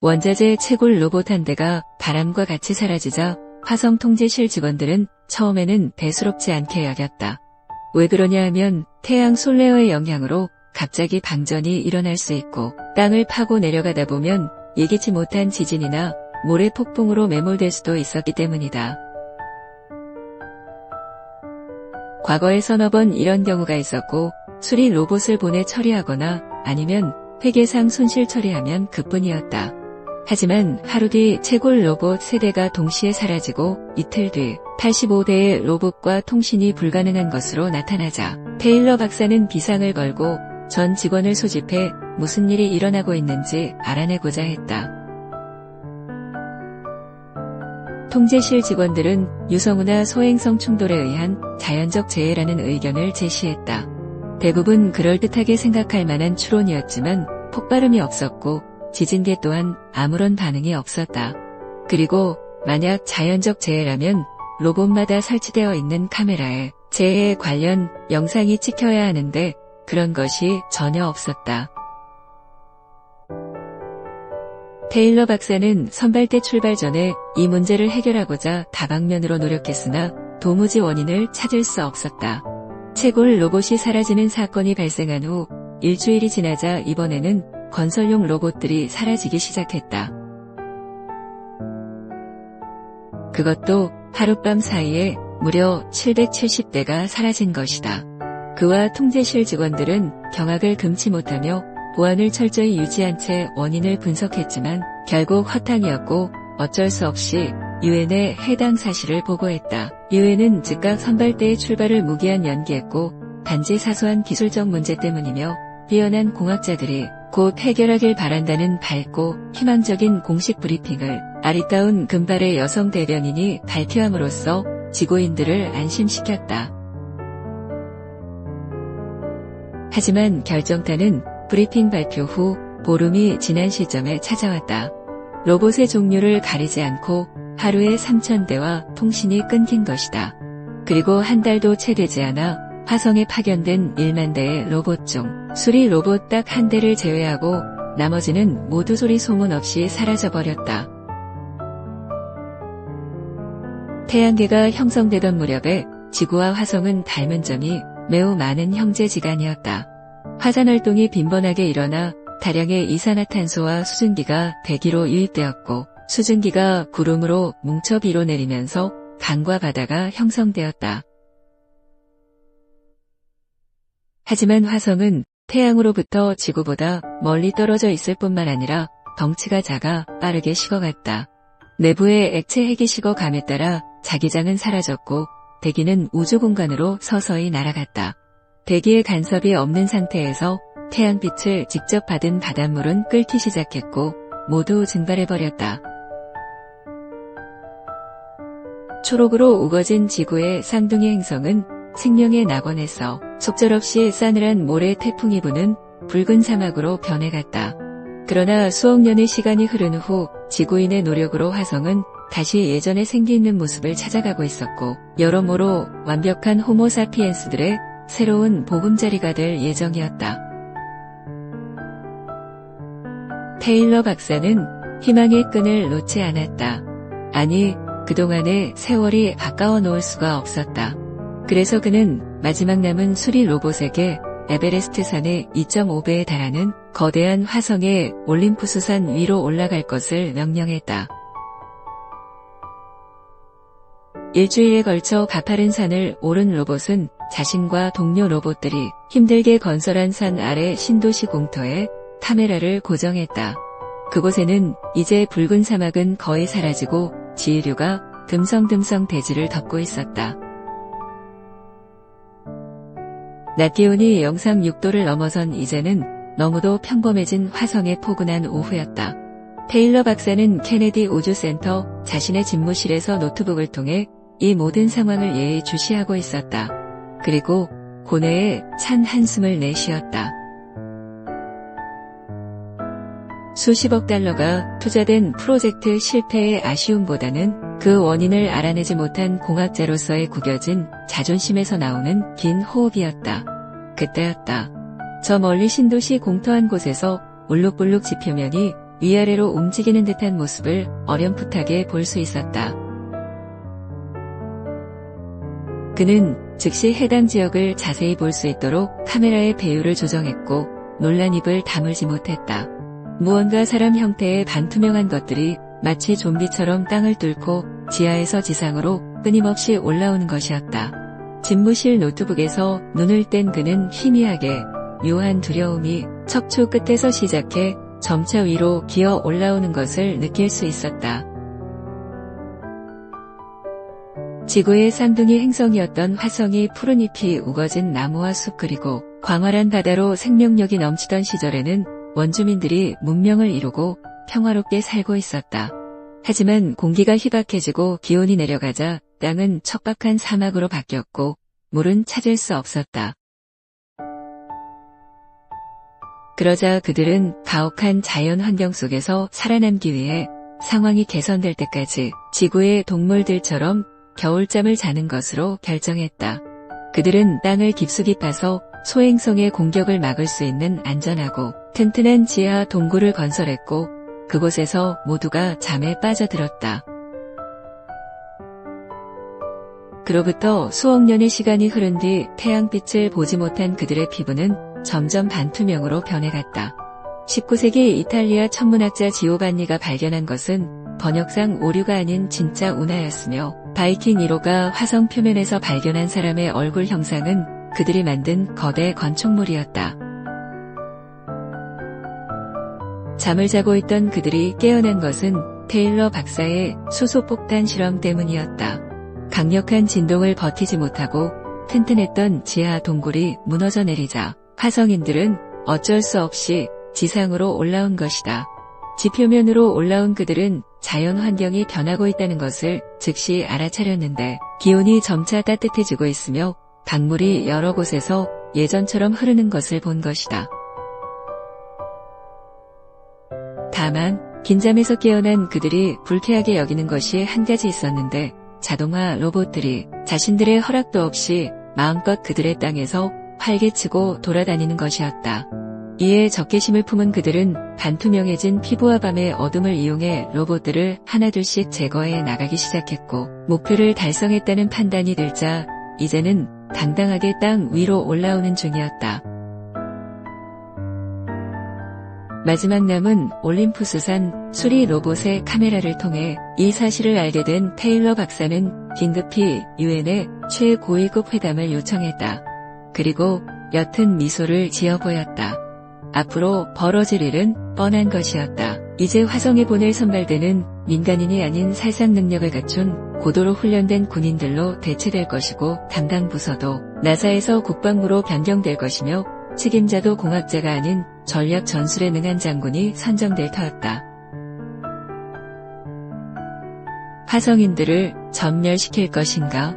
원자재 채굴 로봇 한 대가 바람과 같이 사라지자 화성 통제실 직원들은 처음에는 대수롭지 않게 여겼다. 왜 그러냐 하면 태양 솔레어의 영향으로 갑자기 방전이 일어날 수 있고 땅을 파고 내려가다 보면 예기치 못한 지진이나 모래 폭풍으로 매몰될 수도 있었기 때문이다. 과거에 서너 번 이런 경우가 있었고 수리 로봇을 보내 처리하거나 아니면 회계상 손실 처리하면 그뿐이었다. 하지만 하루 뒤 채굴 로봇 3대가 동시에 사라지고 이틀 뒤 85대의 로봇과 통신이 불가능한 것으로 나타나자 테일러 박사는 비상을 걸고 전 직원을 소집해 무슨 일이 일어나고 있는지 알아내고자 했다. 통제실 직원들은 유성우나 소행성 충돌에 의한 자연적 재해라는 의견을 제시했다. 대부분 그럴듯하게 생각할 만한 추론이었지만 폭발음이 없었고 지진계 또한 아무런 반응이 없었다. 그리고 만약 자연적 재해라면 로봇마다 설치되어 있는 카메라에 재해에 관련 영상이 찍혀야 하는데 그런 것이 전혀 없었다. 테일러 박사는 선발대 출발 전에 이 문제를 해결하고자 다방면으로 노력했으나 도무지 원인을 찾을 수 없었다. 채굴 로봇이 사라지는 사건이 발생한 후 일주일이 지나자 이번에는 건설용 로봇들이 사라지기 시작했다. 그것도 하룻밤 사이에 무려 770대가 사라진 것이다. 그와 통제실 직원들은 경악을 금치 못하며 보안을 철저히 유지한 채 원인을 분석했지만 결국 허탕이었고 어쩔 수 없이 유엔에 해당 사실을 보고했다. 유엔은 즉각 선발대의 출발을 무기한 연기했고 단지 사소한 기술적 문제 때문이며 뛰어난 공학자들이 곧 해결하길 바란다는 밝고 희망적인 공식 브리핑을 아리따운 금발의 여성 대변인이 발표함으로써 지구인들을 안심시켰다. 하지만 결정타는 브리핑 발표 후 보름이 지난 시점에 찾아왔다. 로봇의 종류를 가리지 않고 하루에 3,000대와 통신이 끊긴 것이다. 그리고 한 달도 채 되지 않아 화성에 파견된 1만 대의 로봇 중 수리 로봇 딱 한 대를 제외하고 나머지는 모두 소리 소문 없이 사라져버렸다. 태양계가 형성되던 무렵에 지구와 화성은 닮은 점이 매우 많은 형제지간이었다. 화산활동이 빈번하게 일어나 다량의 이산화탄소와 수증기가 대기로 유입되었고 수증기가 구름으로 뭉쳐 비로 내리면서 강과 바다가 형성되었다. 하지만 화성은 태양으로부터 지구보다 멀리 떨어져 있을 뿐만 아니라 덩치가 작아 빠르게 식어갔다. 내부의 액체 핵이 식어감에 따라 자기장은 사라졌고 대기는 우주 공간으로 서서히 날아갔다. 대기의 간섭이 없는 상태에서 태양빛을 직접 받은 바닷물은 끓기 시작했고 모두 증발해버렸다. 초록으로 우거진 지구의 쌍둥이 행성은 생명의 낙원에서 속절없이 싸늘한 모래 태풍이 부는 붉은 사막으로 변해갔다. 그러나 수억 년의 시간이 흐른 후 지구인의 노력으로 화성은 다시 예전에 생기 있는 모습을 찾아가고 있었고 여러모로 완벽한 호모사피엔스들의 새로운 보금자리가 될 예정이었다. 테일러 박사는 희망의 끈을 놓지 않았다. 아니, 그동안의 세월이 아까워 놓을 수가 없었다. 그래서 그는 마지막 남은 수리 로봇에게 에베레스트 산의 2.5배에 달하는 거대한 화성의 올림푸스 산 위로 올라갈 것을 명령했다. 일주일에 걸쳐 가파른 산을 오른 로봇은 자신과 동료 로봇들이 힘들게 건설한 산 아래 신도시 공터에 카메라를 고정했다. 그곳에는 이제 붉은 사막은 거의 사라지고 지류가 듬성듬성 대지를 덮고 있었다. 낮 기온이 영상 6도를 넘어선 이제는 너무도 평범해진 화성의 포근한 오후였다. 테일러 박사는 케네디 우주센터 자신의 집무실에서 노트북을 통해 이 모든 상황을 예의주시하고 있었다. 그리고 고뇌에 찬 한숨을 내쉬었다. 수십억 달러가 투자된 프로젝트 실패의 아쉬움보다는 그 원인을 알아내지 못한 공학자로서의 구겨진 자존심에서 나오는 긴 호흡이었다. 그때였다. 저 멀리 신도시 공터한 곳에서 울룩불룩 지표면이 위아래로 움직이는 듯한 모습을 어렴풋하게 볼 수 있었다. 그는 즉시 해당 지역을 자세히 볼 수 있도록 카메라의 배율을 조정했고 놀란 입을 다물지 못했다. 무언가 사람 형태의 반투명한 것들이 마치 좀비처럼 땅을 뚫고 지하에서 지상으로 끊임없이 올라오는 것이었다. 집무실 노트북에서 눈을 뗀 그는 희미하게 묘한 두려움이 척추 끝에서 시작해 점차 위로 기어 올라오는 것을 느낄 수 있었다. 지구의 쌍둥이 행성이었던 화성이 푸른 잎이 우거진 나무와 숲 그리고 광활한 바다로 생명력이 넘치던 시절에는 원주민들이 문명을 이루고 평화롭게 살고 있었다. 하지만 공기가 희박해지고 기온이 내려가자 땅은 척박한 사막으로 바뀌었고 물은 찾을 수 없었다. 그러자 그들은 가혹한 자연 환경 속에서 살아남기 위해 상황이 개선될 때까지 지구의 동물들처럼 겨울잠을 자는 것으로 결정했다. 그들은 땅을 깊숙이 파서 소행성의 공격을 막을 수 있는 안전하고 튼튼한 지하 동굴을 건설했고 그곳에서 모두가 잠에 빠져들었다. 그로부터 수억 년의 시간이 흐른 뒤 태양빛을 보지 못한 그들의 피부는 점점 반투명으로 변해갔다. 19세기 이탈리아 천문학자 지오반니가 발견한 것은 번역상 오류가 아닌 진짜 운하였으며 바이킹 1호가 화성 표면에서 발견한 사람의 얼굴 형상은 그들이 만든 거대 건축물이었다. 잠을 자고 있던 그들이 깨어난 것은 테일러 박사의 수소폭탄 실험 때문이었다. 강력한 진동을 버티지 못하고 튼튼했던 지하 동굴이 무너져 내리자 화성인들은 어쩔 수 없이 지상으로 올라온 것이다. 지표면으로 올라온 그들은 자연 환경이 변하고 있다는 것을 즉시 알아차렸는데 기온이 점차 따뜻해지고 있으며 강물이 여러 곳에서 예전처럼 흐르는 것을 본 것이다. 다만 긴잠에서 깨어난 그들이 불쾌하게 여기는 것이 한 가지 있었는데 자동화 로봇들이 자신들의 허락도 없이 마음껏 그들의 땅에서 활개치고 돌아다니는 것이었다. 이에 적개심을 품은 그들은 반투명해진 피부와 밤의 어둠을 이용해 로봇들을 하나둘씩 제거해 나가기 시작했고 목표를 달성했다는 판단이 들자 이제는 당당하게 땅 위로 올라오는 중이었다. 마지막 남은 올림푸스산 수리 로봇의 카메라를 통해 이 사실을 알게 된 테일러 박사는 긴급히 유엔에 최고위급 회담을 요청했다. 그리고 옅은 미소를 지어 보였다. 앞으로 벌어질 일은 뻔한 것이었다. 이제 화성에 보낼 선발대는 민간인이 아닌 살상 능력을 갖춘 고도로 훈련된 군인들로 대체될 것이고 담당 부서도 나사에서 국방부로 변경될 것이며 책임자도 공학자가 아닌 전략 전술에 능한 장군이 선정될 터였다. 화성인들을 전멸시킬 것인가?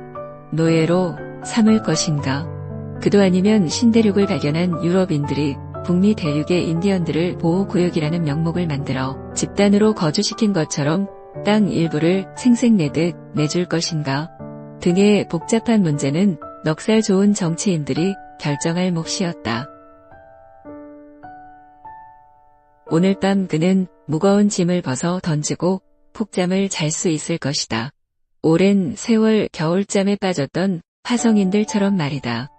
노예로 삼을 것인가? 그도 아니면 신대륙을 발견한 유럽인들이 북미 대륙의 인디언들을 보호구역이라는 명목을 만들어 집단으로 거주시킨 것처럼 땅 일부를 생색내듯 내줄 것인가? 등의 복잡한 문제는 넉살 좋은 정치인들이 결정할 몫이었다. 오늘 밤 그는 무거운 짐을 벗어 던지고 푹잠을 잘 수 있을 것이다. 오랜 세월 겨울잠에 빠졌던 화성인들처럼 말이다.